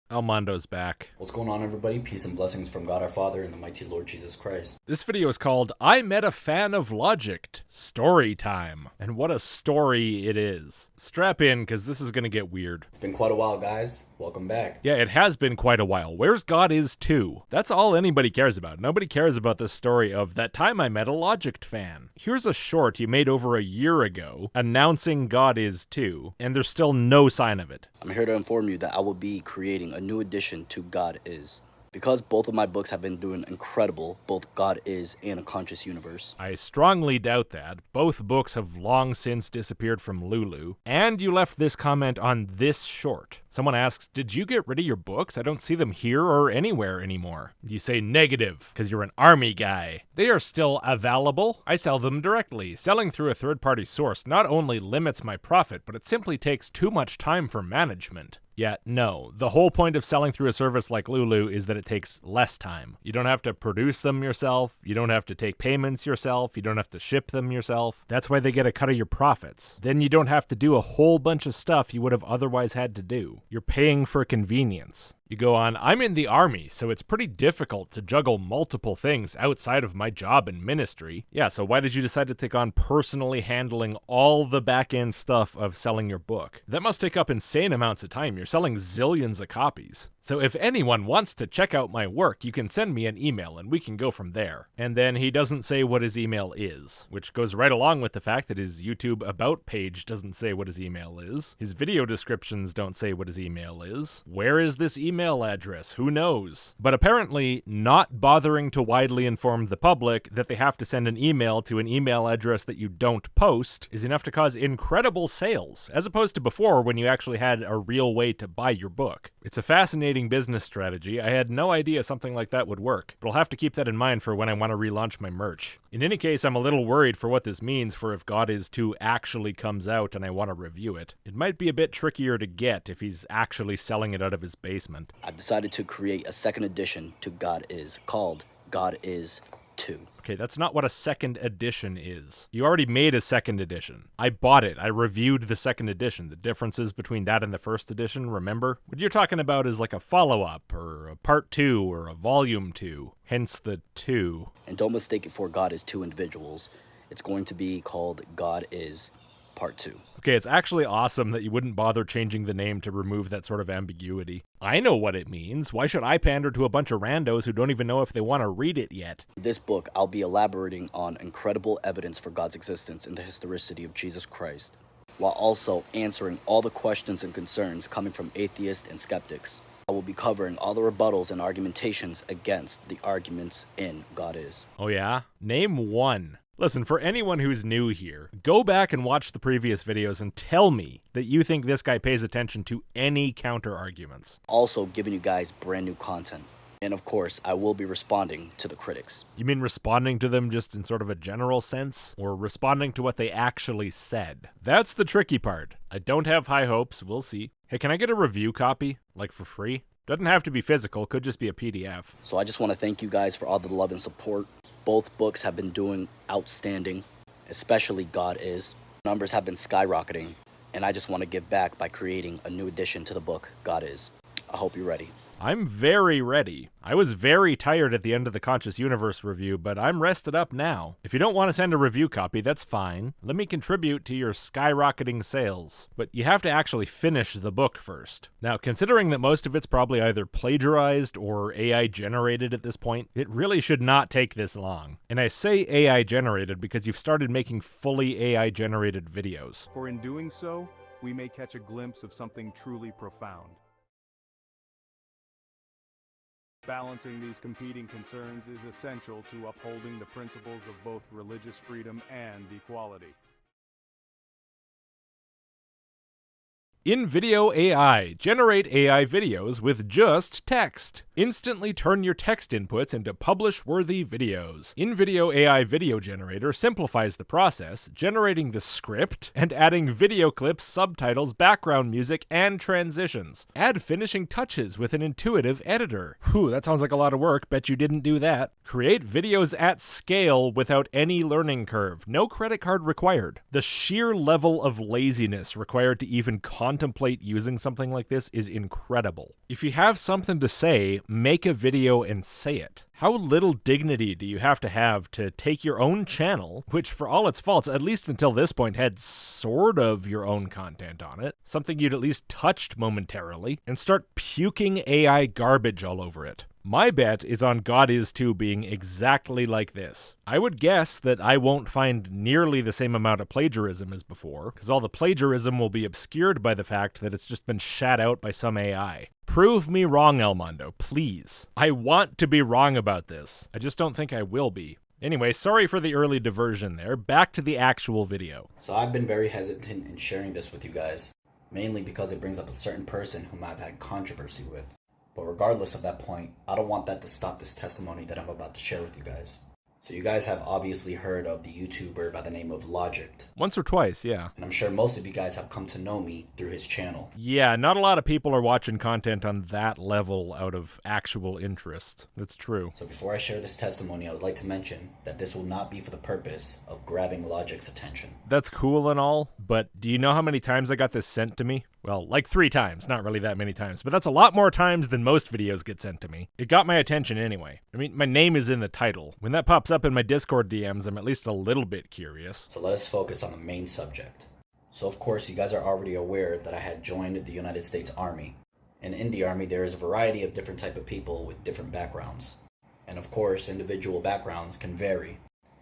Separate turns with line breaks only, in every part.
Almando's back.
What's going on, everybody? Peace and blessings from God our Father and the mighty Lord Jesus Christ.
This video is called I Met a Fan of Logicked. Story time. And what a story it is. Strap in, because this is going to get weird.
It's been quite a while, guys. Welcome back.
Yeah, it has been quite a while. Where's God Is 2? That's all anybody cares about. Nobody cares about this story of that time I met a Logicked fan. Here's a short you made over a year ago announcing God Is 2, and there's still no sign of it.
I'm here to inform you that I will be creating a new addition to God Is. Because both of my books have been doing incredible, both God Is and A Conscious Universe.
I strongly doubt that. Both books have long since disappeared from Lulu. And you left this comment on this short. Someone asks, did you get rid of your books? I don't see them here or anywhere anymore. You say negative, because you're an army guy. They are still available. I sell them directly. Selling through a third-party source not only limits my profit, but it simply takes too much time for management. Yeah, no. The whole point of selling through a service like Lulu is that it takes less time. You don't have to produce them yourself. You don't have to take payments yourself. You don't have to ship them yourself. That's why they get a cut of your profits. Then you don't have to do a whole bunch of stuff you would have otherwise had to do. You're paying for convenience. You go on, I'm in the army, so it's pretty difficult to juggle multiple things outside of my job and ministry. Yeah, so why did you decide to take on personally handling all the back-end stuff of selling your book? That must take up insane amounts of time. You're selling zillions of copies. So if anyone wants to check out my work, you can send me an email and we can go from there. And then he doesn't say what his email is, which goes right along with the fact that his YouTube About page doesn't say what his email is. His video descriptions don't say what his email is. Where is this email address? Who knows? But apparently, not bothering to widely inform the public that they have to send an email to an email address that you don't post is enough to cause incredible sales, as opposed to before when you actually had a real way to buy your book. It's a fascinating business strategy. I had no idea something like that would work, but I'll have to keep that in mind for when I want to relaunch my merch. In any case, I'm a little worried for what this means for if God Is 2 actually comes out and I want to review it. It might be a bit trickier to get if he's actually selling it out of his basement.
I've decided to create a second edition to God Is called God Is 2.
Okay, that's not what a second edition is. You already made a second edition. I bought it. I reviewed the second edition. The differences between that and the first edition, remember? What you're talking about is like a follow-up, or a part 2, or a volume 2. Hence the 2.
And don't mistake it for God Is 2 individuals. It's going to be called God Is Part 2.
Okay, it's actually awesome that you wouldn't bother changing the name to remove that sort of ambiguity. I know what it means. Why should I pander to a bunch of randos who don't even know if they want to read it yet?
In this book, I'll be elaborating on incredible evidence for God's existence and the historicity of Jesus Christ, while also answering all the questions and concerns coming from atheists and skeptics. I will be covering all the rebuttals and argumentations against the arguments in God Is.
Oh yeah? Name one. Listen, for anyone who's new here, go back and watch the previous videos and tell me that you think this guy pays attention to any counter-arguments.
Also giving you guys brand new content. And of course, I will be responding to the critics.
You mean responding to them just in sort of a general sense? Or responding to what they actually said? That's the tricky part. I don't have high hopes, we'll see. Hey, can I get a review copy? Like for free? Doesn't have to be physical, could just be a PDF.
So I just want to thank you guys for all the love and support. Both books have been doing outstanding, especially God Is. Numbers have been skyrocketing, and I just want to give back by creating a new addition to the book, God Is. I hope you're ready.
I'm very ready. I was very tired at the end of the Conscious Universe review, but I'm rested up now. If you don't want to send a review copy, that's fine. Let me contribute to your skyrocketing sales. But you have to actually finish the book first. Now, considering that most of it's probably either plagiarized or AI generated at this point, it really should not take this long. And I say AI generated because you've started making fully AI generated videos.
For in doing so, we may catch a glimpse of something truly profound. Balancing these competing concerns is essential to upholding the principles of both religious freedom and equality.
In-Video AI. Generate AI videos with just text. Instantly turn your text inputs into publish-worthy videos. In-Video AI Video Generator simplifies the process, generating the script and adding video clips, subtitles, background music, and transitions. Add finishing touches with an intuitive editor. Whew, that sounds like a lot of work. Bet you didn't do that. Create videos at scale without any learning curve. No credit card required. The sheer level of laziness required to even contemplate contemplate using something like this is incredible. If you have something to say, make a video and say it. How little dignity do you have to take your own channel, which for all its faults, at least until this point, had sort of your own content on it, something you'd at least touched momentarily, and start puking AI garbage all over it? My bet is on God Is Too being exactly like this. I would guess that I won't find nearly the same amount of plagiarism as before, because all the plagiarism will be obscured by the fact that it's just been shat out by some AI. Prove me wrong, Almando, please. I want to be wrong about this. I just don't think I will be. Anyway, sorry for the early diversion there. Back to the actual video.
So I've been very hesitant in sharing this with you guys, mainly because it brings up a certain person whom I've had controversy with. But regardless of that point, I don't want that to stop this testimony that I'm about to share with you guys. So you guys have obviously heard of the YouTuber by the name of Logicked.
Once or twice, yeah.
And I'm sure most of you guys have come to know me through his channel.
Yeah, not a lot of people are watching content on that level out of actual interest. That's true.
So before I share this testimony, I would like to mention that this will not be for the purpose of grabbing Logic's attention.
That's cool and all, but do you know how many times I got this sent to me? Well, like 3 times, not really that many times, but that's a lot more times than most videos get sent to me. It got my attention anyway. I mean, my name is in the title. When that pops up in my Discord DMs, I'm at least a little bit curious.
So let us focus on the main subject. So of course, you guys are already aware that I had joined the United States Army. And in the Army, there is a variety of different type of people with different backgrounds. And of course, individual backgrounds can vary.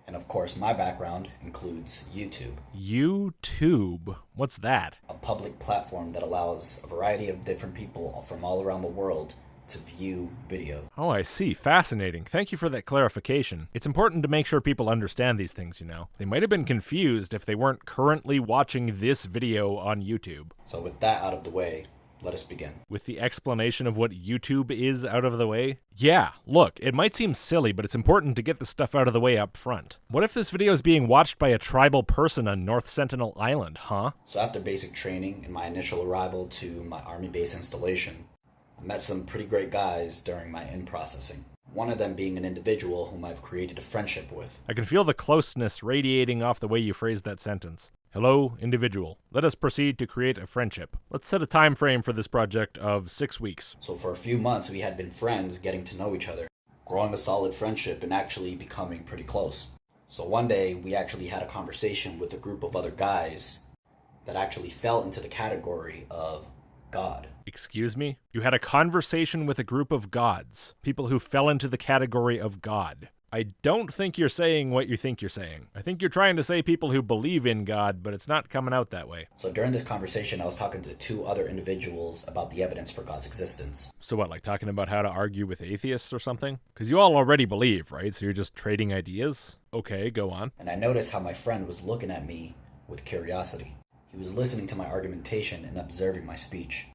And of course, my background includes YouTube.
YouTube? What's that?
A public platform that allows a variety of different people from all around the world to view video.
Oh, I see. Fascinating. Thank you for that clarification. It's important to make sure people understand these things, you know. They might have been confused if they weren't currently watching this video on YouTube.
So with that out of the way, let us begin.
With the explanation of what YouTube is out of the way? Yeah, look, it might seem silly, but it's important to get the stuff out of the way up front. What if this video is being watched by a tribal person on North Sentinel Island, huh?
So after basic training and my initial arrival to my Army base installation, I met some pretty great guys during my in-processing. One of them being an individual whom I've created a friendship with.
I can feel the closeness radiating off the way you phrased that sentence. Hello, individual. Let us proceed to create a friendship. Let's set a time frame for this project of 6 weeks.
So for a few months, we had been friends, getting to know each other, growing a solid friendship, and actually becoming pretty close. So one day, we actually had a conversation with a group of other guys that actually fell into the category of God.
Excuse me? You had a conversation with a group of gods, people who fell into the category of God. I don't think you're saying what you think you're saying. I think you're trying to say people who believe in God, but it's not coming out that way.
So during this conversation, I was talking to 2 other individuals about the evidence for God's existence.
So what, like talking about how to argue with atheists or something? Because you all already believe, right? So you're just trading ideas? Okay, go on.
And I noticed how my friend was looking at me with curiosity. He was listening to my argumentation and observing my speech,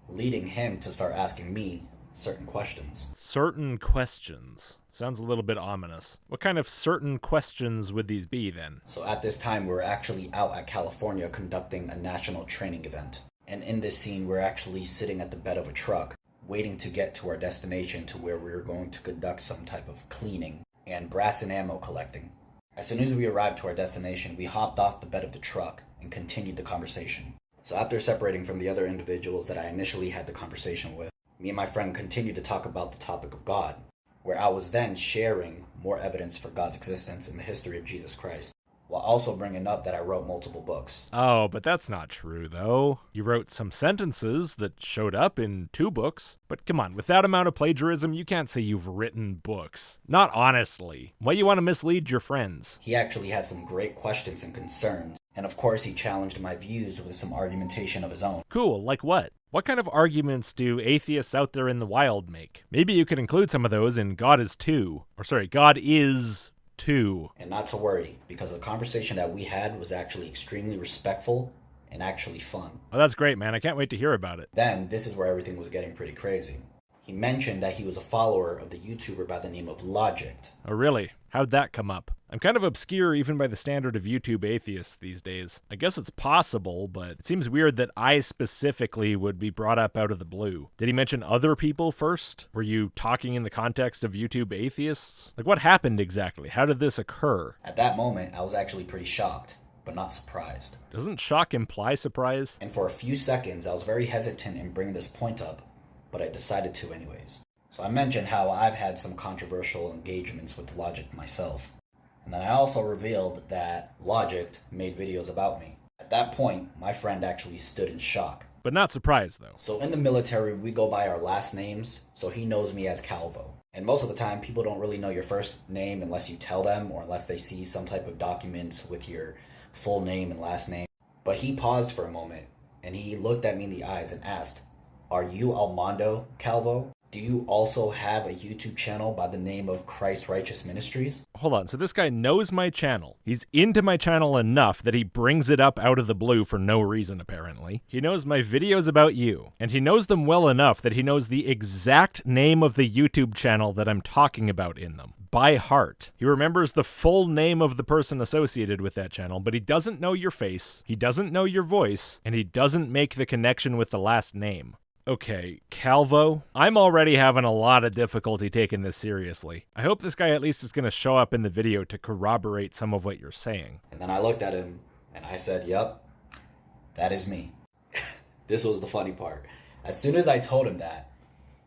leading him to start asking me certain questions.
Certain questions. Sounds a little bit ominous. What kind of certain questions would these be, then?
So at this time, we're actually out at California conducting a national training event. And in this scene, we're actually sitting at the bed of a truck, waiting to get to our destination to where we're going to conduct some type of cleaning and brass and ammo collecting. As soon as we arrived to our destination, we hopped off the bed of the truck and continued the conversation. So after separating from the other individuals that I initially had the conversation with, me and my friend continued to talk about the topic of God, where I was then sharing more evidence for God's existence in the history of Jesus Christ, while also bringing up that I wrote multiple books.
Oh, but that's not true, though. You wrote some sentences that showed up in 2 books. But come on, with that amount of plagiarism, you can't say you've written books. Not honestly. Why you want to mislead your friends?
He actually had some great questions and concerns, and of course he challenged my views with some argumentation of his own.
Cool, like what? What kind of arguments do atheists out there in the wild make? Maybe you could include some of those in God Is Too. God Is Too.
And not to worry, because the conversation that we had was actually extremely respectful and actually fun.
Oh, that's great, man. I can't wait to hear about it.
Then, this is where everything was getting pretty crazy. He mentioned that he was a follower of the YouTuber by the name of Logicked.
Oh, really? How'd that come up? I'm kind of obscure even by the standard of YouTube atheists these days. I guess it's possible, but it seems weird that I specifically would be brought up out of the blue. Did he mention other people first? Were you talking in the context of YouTube atheists? Like, what happened exactly? How did this occur?
At that moment, I was actually pretty shocked, but not surprised.
Doesn't shock imply surprise?
And for a few seconds, I was very hesitant in bringing this point up, but I decided to anyways. So I mentioned how I've had some controversial engagements with Logicked myself. And then I also revealed that Logicked made videos about me. At that point, my friend actually stood in shock.
But not surprised, though.
So in the military, we go by our last names, so he knows me as Calvo. And most of the time, people don't really know your first name unless you tell them or unless they see some type of documents with your full name and last name. But he paused for a moment, and he looked at me in the eyes and asked, "Are you Almando, Calvo? Do you also have a YouTube channel by the name of Christ Righteous Ministries?"
Hold on, so this guy knows my channel. He's into my channel enough that he brings it up out of the blue for no reason, apparently. He knows my videos about you, and he knows them well enough that he knows the exact name of the YouTube channel that I'm talking about in them. By heart. He remembers the full name of the person associated with that channel, but he doesn't know your face, he doesn't know your voice, and he doesn't make the connection with the last name. Okay, Calvo, I'm already having a lot of difficulty taking this seriously. I hope this guy at least is going to show up in the video to corroborate some of what you're saying.
And then I looked at him and I said, "Yep, that is me." This was the funny part. As soon as I told him that,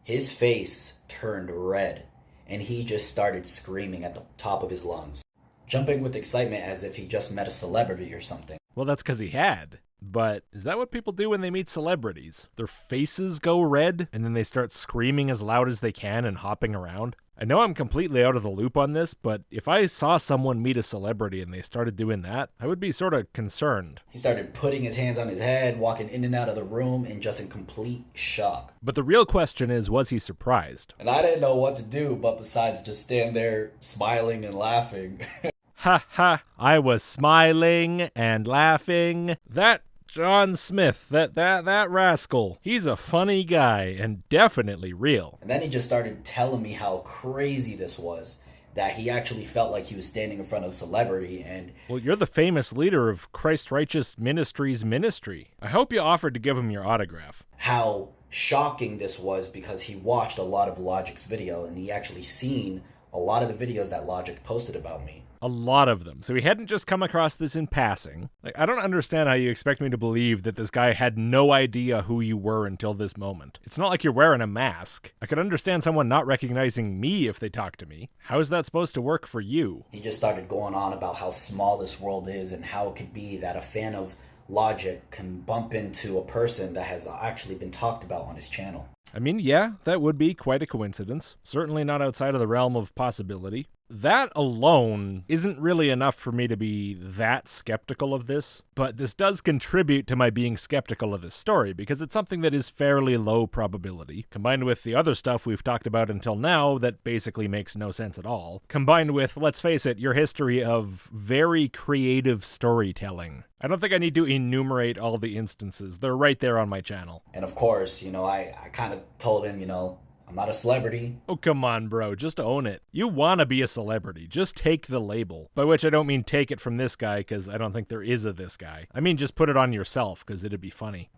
his face turned red and he just started screaming at the top of his lungs, jumping with excitement as if he just met a celebrity or something.
Well, that's because he had. But is that what people do when they meet celebrities? Their faces go red, and then they start screaming as loud as they can and hopping around? I know I'm completely out of the loop on this, but if I saw someone meet a celebrity and they started doing that, I would be sort of concerned.
He started putting his hands on his head, walking in and out of the room in just in complete shock.
But the real question is, was he surprised?
And I didn't know what to do, but besides just stand there smiling and laughing.
Ha ha, I was smiling and laughing. That John Smith, that rascal, he's a funny guy and definitely real.
And then he just started telling me how crazy this was, that he actually felt like he was standing in front of a celebrity and...
Well, you're the famous leader of Christ Righteous Ministries ministry. I hope you offered to give him your autograph.
How shocking this was because he watched a lot of Logick's video and he actually seen a lot of the videos that Logicked posted about me.
A lot of them. So he hadn't just come across this in passing. Like, I don't understand how you expect me to believe that this guy had no idea who you were until this moment. It's not like you're wearing a mask. I could understand someone not recognizing me if they talk to me. How is that supposed to work for you?
He just started going on about how small this world is and how it could be that a fan of Logicked can bump into a person that has actually been talked about on his channel.
I mean, yeah, that would be quite a coincidence. Certainly not outside of the realm of possibility. That alone isn't really enough for me to be that skeptical of this, but this does contribute to my being skeptical of this story because it's something that is fairly low probability, combined with the other stuff we've talked about until now that basically makes no sense at all, combined with, let's face it, your history of very creative storytelling. I don't think I need to enumerate all the instances. They're right there on my channel.
And of course, I kind of told him, I'm not a celebrity.
Oh, come on, bro. Just own it. You want to be a celebrity. Just take the label. By which I don't mean take it from this guy, because I don't think there is a this guy. I mean just put it on yourself, because it'd be funny.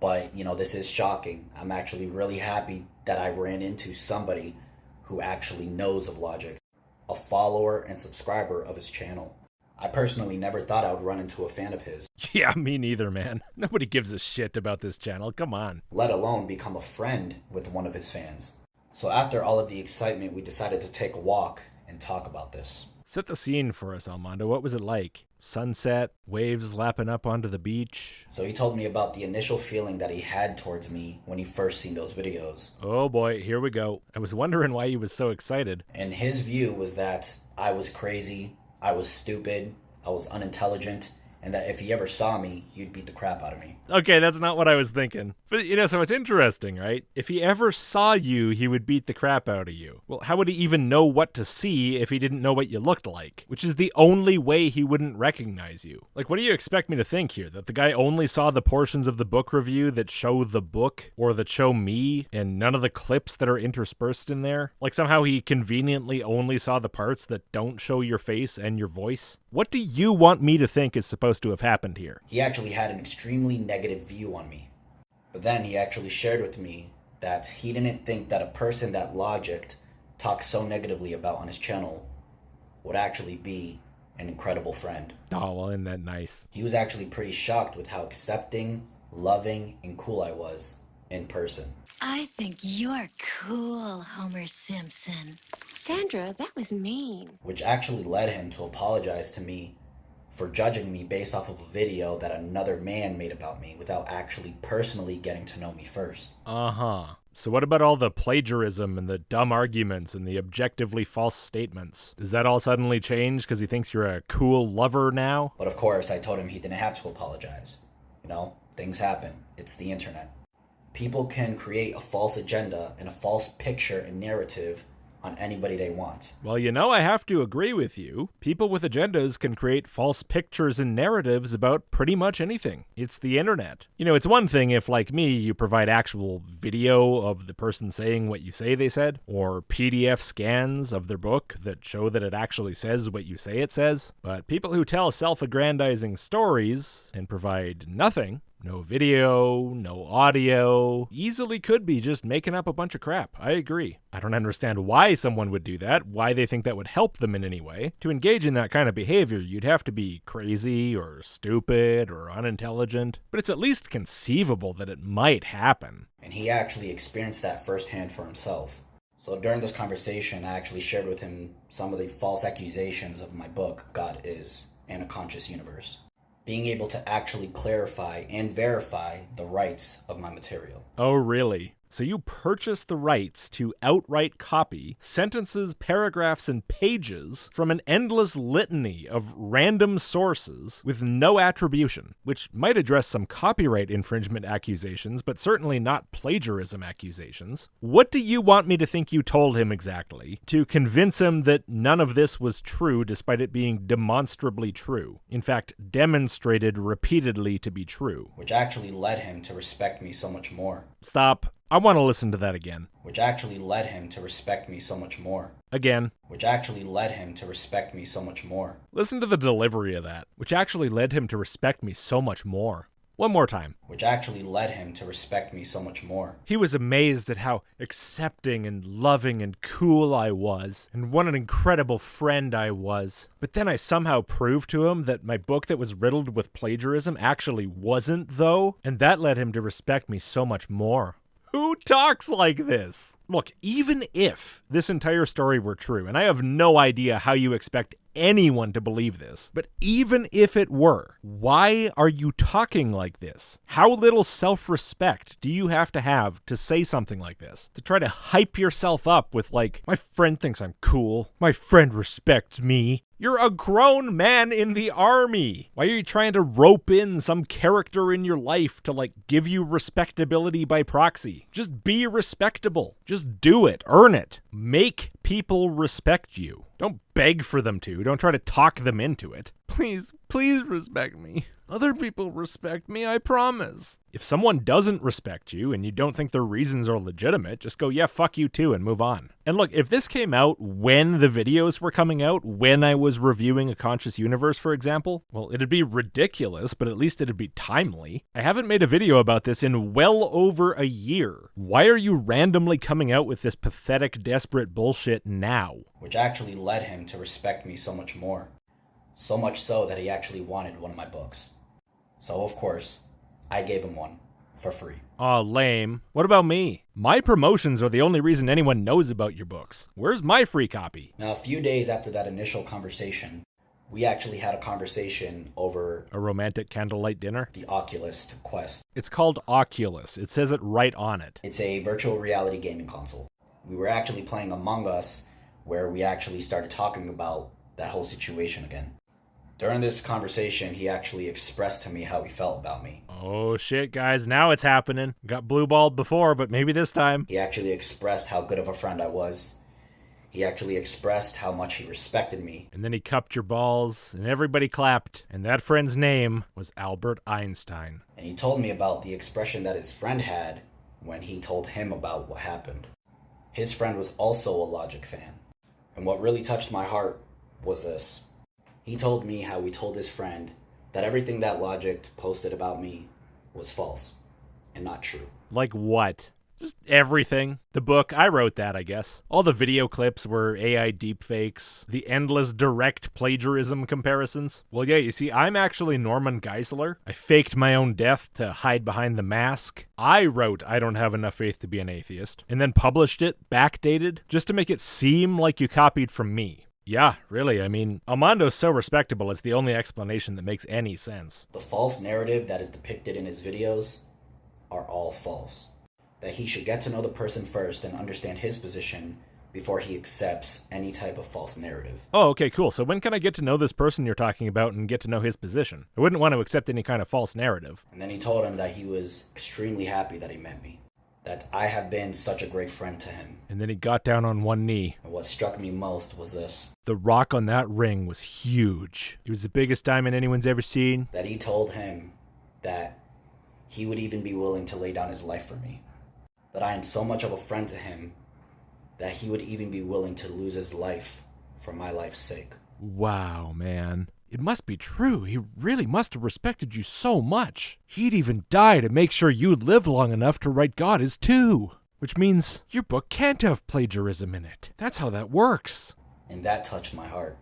But, this is shocking. I'm actually really happy that I ran into somebody who actually knows of Logicked, a follower and subscriber of his channel. I personally never thought I would run into a fan of his.
Yeah, me neither, man. Nobody gives a shit about this channel. Come on.
Let alone become a friend with one of his fans. So after all of the excitement, we decided to take a walk and talk about this.
Set the scene for us, Almando. What was it like? Sunset, waves lapping up onto the beach.
So he told me about the initial feeling that he had towards me when he first seen those videos.
Oh boy, here we go. I was wondering why he was so excited.
And his view was that I was crazy, I was stupid, I was unintelligent, and that if he ever saw me, he'd beat the crap out of me.
Okay, that's not what I was thinking. But, so it's interesting, right? If he ever saw you, he would beat the crap out of you. Well, how would he even know what to see if he didn't know what you looked like? Which is the only way he wouldn't recognize you. Like, what do you expect me to think here? That the guy only saw the portions of the book review that show the book, or that show me, and none of the clips that are interspersed in there? Like, somehow he conveniently only saw the parts that don't show your face and your voice? What do you want me to think is supposed to have happened here?
He actually had an extremely negative view on me. But then he actually shared with me that he didn't think that a person that Logicked talks so negatively about on his channel would actually be an incredible friend.
Oh, well, isn't that nice?
He was actually pretty shocked with how accepting, loving, and cool I was in person.
I think you're cool, Homer Simpson.
Sandra, that was mean.
Which actually led him to apologize to me for judging me based off of a video that another man made about me without actually personally getting to know me first.
Uh-huh. So what about all the plagiarism and the dumb arguments and the objectively false statements? Does that all suddenly change because he thinks you're a cool lover now?
But of course, I told him he didn't have to apologize. You know, things happen. It's the internet. People can create a false agenda and a false picture and narrative on anybody they want.
Well, you know, I have to agree with you. People with agendas can create false pictures and narratives about pretty much anything. It's the internet. You know, it's one thing if, like me, you provide actual video of the person saying what you say they said, or PDF scans of their book that show that it actually says what you say it says. But people who tell self-aggrandizing stories and provide nothing, no video, no audio, easily could be just making up a bunch of crap. I agree. I don't understand why someone would do that, why they think that would help them in any way. To engage in that kind of behavior, you'd have to be crazy or stupid or unintelligent, but it's at least conceivable that it might happen.
And he actually experienced that firsthand for himself. So during this conversation, I actually shared with him some of the false accusations of my book, God Is, and a Conscious Universe. Being able to actually clarify and verify the rights of my material.
Oh, really? So you purchased the rights to outright copy sentences, paragraphs, and pages from an endless litany of random sources with no attribution, which might address some copyright infringement accusations, but certainly not plagiarism accusations. What do you want me to think you told him exactly to convince him that none of this was true despite it being demonstrably true? In fact, demonstrated repeatedly to be true.
Which actually led him to respect me so much more.
Stop. I want to listen to that again.
Which actually led him to respect me so much more.
Again.
Which actually led him to respect me so much more.
Listen to the delivery of that. Which actually led him to respect me so much more. One more time.
Which actually led him to respect me so much more.
He was amazed at how accepting and loving and cool I was, and what an incredible friend I was. But then I somehow proved to him that my book that was riddled with plagiarism actually wasn't, though, and that led him to respect me so much more. Who talks like this? Look, even if this entire story were true, and I have no idea how you expect anyone to believe this, but even if it were, why are you talking like this? How little self-respect do you have to say something like this? To try to hype yourself up with like, my friend thinks I'm cool, my friend respects me. You're a grown man in the army. Why are you trying to rope in some character in your life to like give you respectability by proxy? Just be respectable. Just do it. Earn it. Make people respect you. Don't beg for them to. Don't try to talk them into it. Please respect me. Other people respect me, I promise. If someone doesn't respect you and you don't think their reasons are legitimate, just go, yeah, fuck you too, and move on. And look, if this came out when the videos were coming out, when I was reviewing A Conscious Universe, for example, well, it'd be ridiculous, but at least it'd be timely. I haven't made a video about this in well over a year. Why are you randomly coming out with this pathetic, desperate bullshit now?
Which actually led him to respect me so much more. So much so that he actually wanted one of my books. So, of course, I gave him one for free.
Aw, lame. What about me? My promotions are the only reason anyone knows about your books. Where's my free copy?
Now, a few days after that initial conversation, we actually had a conversation over
a romantic candlelight dinner?
The Oculus Quest.
It's called Oculus. It says it right on it.
It's a virtual reality gaming console. We were actually playing Among Us, where we actually started talking about that whole situation again. During this conversation, he actually expressed to me how he felt about me.
Oh shit, guys, now it's happening. Got blue-balled before, but maybe this time.
He actually expressed how good of a friend I was. He actually expressed how much he respected me.
And then he cupped your balls, and everybody clapped. And that friend's name was Albert Einstein.
And he told me about the expression that his friend had when he told him about what happened. His friend was also a Logic fan. And what really touched my heart was this. He told me how he told his friend that everything that Logicked posted about me was false and not true.
Like what? Just everything. The book, I wrote that, I guess. All the video clips were AI deepfakes, the endless direct plagiarism comparisons. Well, yeah, you see, I'm actually Norman Geisler. I faked my own death to hide behind the mask. I wrote I Don't Have Enough Faith to Be an Atheist, and then published it, backdated, just to make it seem like you copied from me. Yeah, really, I mean, Almando's so respectable, it's the only explanation that makes any sense.
The false narrative that is depicted in his videos are all false. That he should get to know the person first and understand his position before he accepts any type of false narrative.
Oh, okay, cool. So when can I get to know this person you're talking about and get to know his position? I wouldn't want to accept any kind of false narrative.
And then he told him that he was extremely happy that he met me, that I have been such a great friend to him.
And then he got down on one knee.
And what struck me most was this.
The rock on that ring was huge. It was the biggest diamond anyone's ever seen.
That he told him that he would even be willing to lay down his life for me. That I am so much of a friend to him that he would even be willing to lose his life for my life's sake.
Wow, man. It must be true. He really must have respected you so much. He'd even die to make sure you'd live long enough to write God is too. Which means your book can't have plagiarism in it. That's how that works.
And that touched my heart.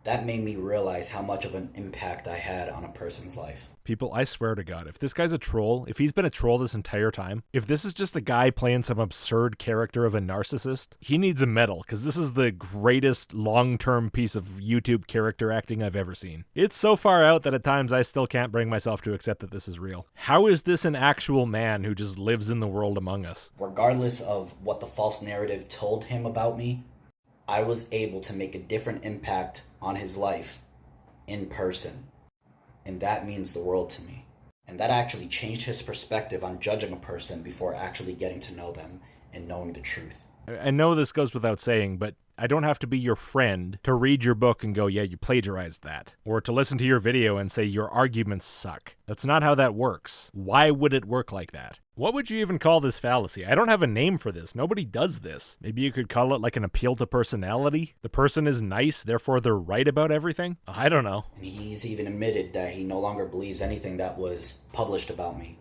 That made me realize how much of an impact I had on a person's life.
People, I swear to God, if this guy's a troll, if he's been a troll this entire time, if this is just a guy playing some absurd character of a narcissist, he needs a medal, because this is the greatest long-term piece of YouTube character acting I've ever seen. It's so far out that at times I still can't bring myself to accept that this is real. How is this an actual man who just lives in the world among us?
Regardless of what the false narrative told him about me, I was able to make a different impact on his life in person. And that means the world to me. And that actually changed his perspective on judging a person before actually getting to know them and knowing the truth.
I know this goes without saying, but I don't have to be your friend to read your book and go, yeah, you plagiarized that. Or to listen to your video and say your arguments suck. That's not how that works. Why would it work like that? What would you even call this fallacy? I don't have a name for this. Nobody does this. Maybe you could call it like an appeal to personality? The person is nice, therefore they're right about everything? I don't know.
And he's even admitted that he no longer believes anything that was published about me.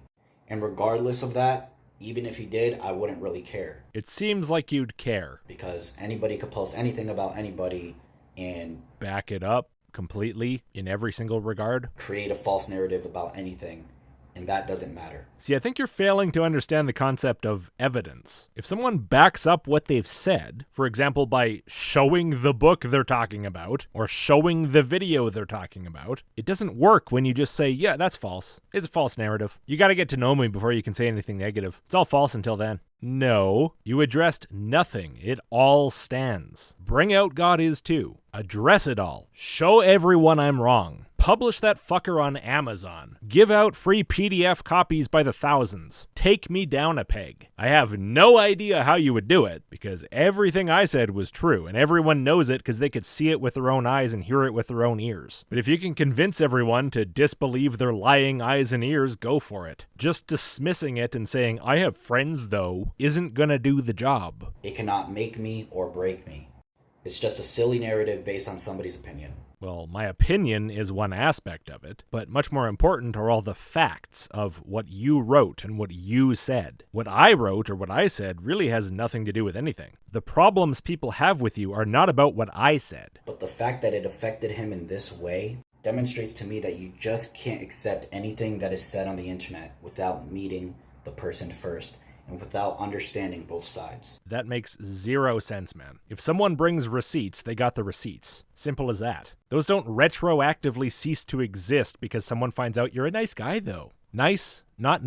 And regardless of that, even if he did, I wouldn't really care.
It seems like you'd care.
Because anybody could post anything about anybody and
back it up completely in every single regard.
Create a false narrative about anything. And that doesn't matter.
See, I think you're failing to understand the concept of evidence. If someone backs up what they've said, for example, by showing the book they're talking about, or showing the video they're talking about, it doesn't work when you just say, yeah, that's false. It's a false narrative. You gotta get to know me before you can say anything negative. It's all false until then. No, you addressed nothing. It all stands. Bring out God is too. Address it all. Show everyone I'm wrong. Publish that fucker on Amazon. Give out free PDF copies by the thousands. Take me down a peg. I have no idea how you would do it, because everything I said was true, and everyone knows it because they could see it with their own eyes and hear it with their own ears. But if you can convince everyone to disbelieve their lying eyes and ears, go for it. Just dismissing it and saying, I have friends though, isn't gonna do the job.
It cannot make me or break me. It's just a silly narrative based on somebody's opinion.
Well, my opinion is one aspect of it, but much more important are all the facts of what you wrote and what you said. What I wrote or what I said really has nothing to do with anything. The problems people have with you are not about what I said.
But the fact that it affected him in this way demonstrates to me that you just can't accept anything that is said on the internet without meeting the person first and without understanding both sides.
That makes zero sense, man. If someone brings receipts, they got the receipts. Simple as that. Those don't retroactively cease to exist because someone finds out you're a nice guy, though. Nice, not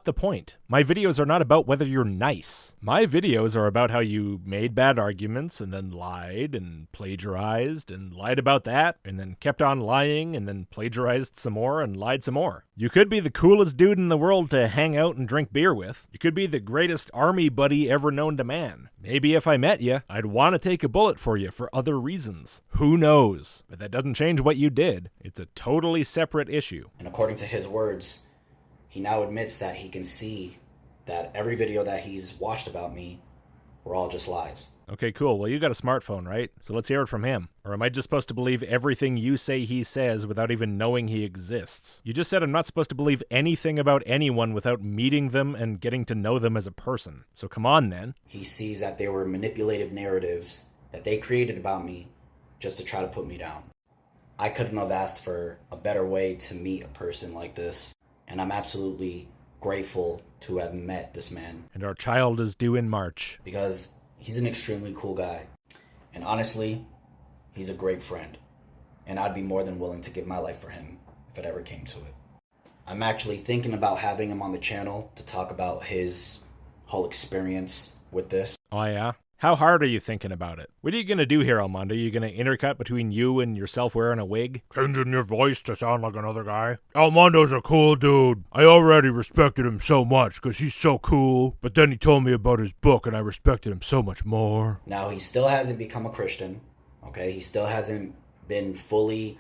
the point. My videos are not about whether you're nice. My videos are about how you made bad arguments and then lied and plagiarized and lied about that and then kept on lying and then plagiarized some more and lied some more. You could be the coolest dude in the world to hang out and drink beer with. You could be the greatest army buddy ever known to man. Maybe if I met you, I'd want to take a bullet for you for other reasons. Who knows? But that doesn't change what you did. It's a totally separate issue.
And according to his words, he now admits that he can see that every video that he's watched about me were all just lies.
Okay, cool. Well, you got a smartphone, right? So let's hear it from him. Or am I just supposed to believe everything you say he says without even knowing he exists? You just said I'm not supposed to believe anything about anyone without meeting them and getting to know them as a person. So come on, then.
He sees that they were manipulative narratives that they created about me just to try to put me down. I couldn't have asked for a better way to meet a person like this, and I'm absolutely grateful to have met this man.
And our child is due in March.
Because he's an extremely cool guy. And honestly, he's a great friend. And I'd be more than willing to give my life for him if it ever came to it. I'm actually thinking about having him on the channel to talk about his whole experience with this.
Oh, yeah? How hard are you thinking about it? What are you going to do here, Almando? Are you going to intercut between you and yourself wearing a wig?
Changing your voice to sound like another guy? Almando's a cool dude. I already respected him so much because he's so cool. But then he told me about his book and I respected him so much more.
Now, he still hasn't become a Christian, okay? He still hasn't been fully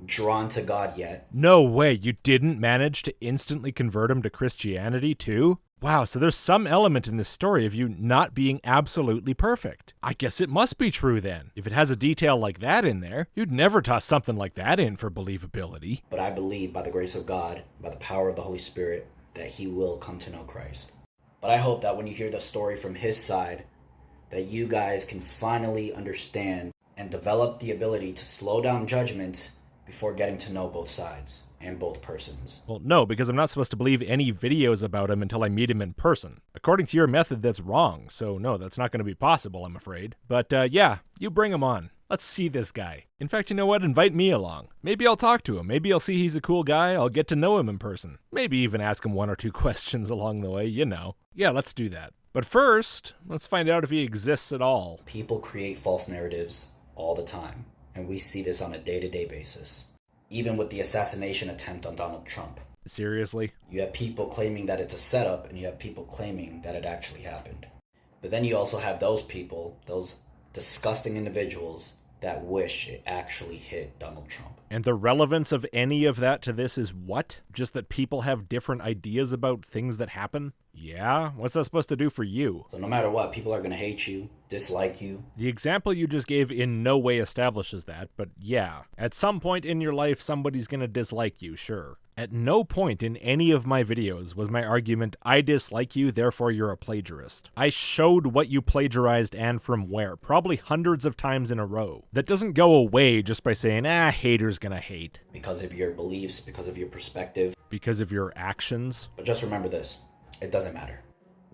drawn to God yet.
No way, you didn't manage to instantly convert him to Christianity too? Wow, so there's some element in this story of you not being absolutely perfect. I guess it must be true then. If it has a detail like that in there, you'd never toss something like that in for believability.
But I believe by the grace of God, by the power of the Holy Spirit, that he will come to know Christ. But I hope that when you hear the story from his side, that you guys can finally understand and develop the ability to slow down judgment before getting to know both sides and both persons.
Well, no, because I'm not supposed to believe any videos about him until I meet him in person. According to your method, that's wrong, so no, that's not going to be possible, I'm afraid. But yeah, you bring him on. Let's see this guy. In fact, you know what? Invite me along. Maybe I'll talk to him. Maybe I'll see he's a cool guy. I'll get to know him in person. Maybe even ask him one or two questions along the way, you know. Yeah, let's do that. But first, let's find out if he exists at all.
People create false narratives all the time, and we see this on a day-to-day basis. Even with the assassination attempt on Donald Trump.
Seriously?
You have people claiming that it's a setup, and you have people claiming that it actually happened. But then you also have those people, those disgusting individuals, that wish it actually hit Donald Trump.
And the relevance of any of that to this is what? Just that people have different ideas about things that happen? Yeah? What's that supposed to do for you?
So no matter what, people are going to hate you, dislike you.
The example you just gave in no way establishes that, but yeah. At some point in your life, somebody's going to dislike you, sure. At no point in any of my videos was my argument, I dislike you, therefore you're a plagiarist. I showed what you plagiarized and from where, probably hundreds of times in a row. That doesn't go away just by saying, haters gonna hate.
Because of your beliefs, because of your perspective.
Because of your actions.
But just remember this, it doesn't matter.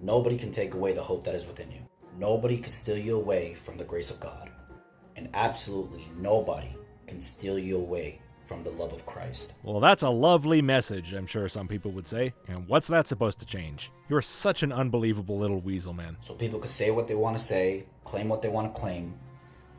Nobody can take away the hope that is within you. Nobody can steal you away from the grace of God. And absolutely nobody can steal you away from the love of Christ.
Well, that's a lovely message, I'm sure some people would say. And what's that supposed to change? You're such an unbelievable little weasel, man.
So people can say what they want to say, claim what they want to claim,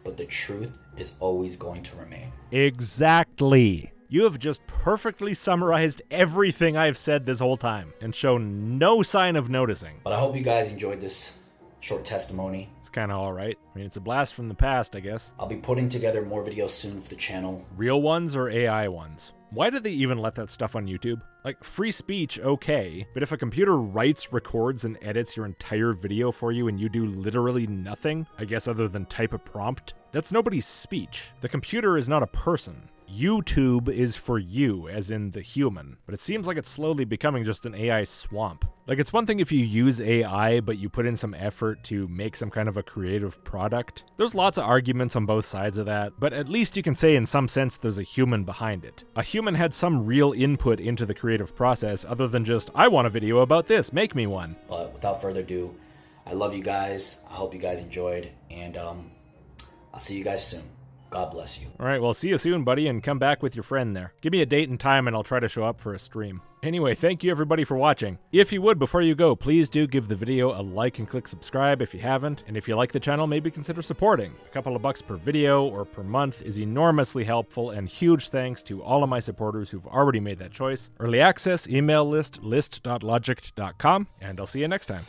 but the truth is always going to remain.
Exactly. You have just perfectly summarized everything I've said this whole time and shown no sign of noticing.
But I hope you guys enjoyed this short testimony.
It's kind of all right. I mean, it's a blast from the past, I guess.
I'll be putting together more videos soon for the channel.
Real ones or AI ones? Why do they even let that stuff on YouTube? Like, free speech, okay, but if a computer writes, records, and edits your entire video for you and you do literally nothing, I guess other than type a prompt, that's nobody's speech. The computer is not a person. YouTube is for you, as in the human, but it seems like it's slowly becoming just an AI swamp. Like, it's one thing if you use AI, but you put in some effort to make some kind of a creative product. There's lots of arguments on both sides of that, but at least you can say in some sense there's a human behind it. A human had some real input into the creative process other than just, I want a video about this, make me one.
But without further ado, I love you guys. I hope you guys enjoyed, and I'll see you guys soon. God bless you.
All right, well, see you soon, buddy, and come back with your friend there. Give me a date and time, and I'll try to show up for a stream. Anyway, thank you everybody for watching. If you would, before you go, please do give the video a like and click subscribe if you haven't. And if you like the channel, maybe consider supporting. A couple of bucks per video or per month is enormously helpful, and huge thanks to all of my supporters who've already made that choice. Early access, email list, list.logicked.com, and I'll see you next time.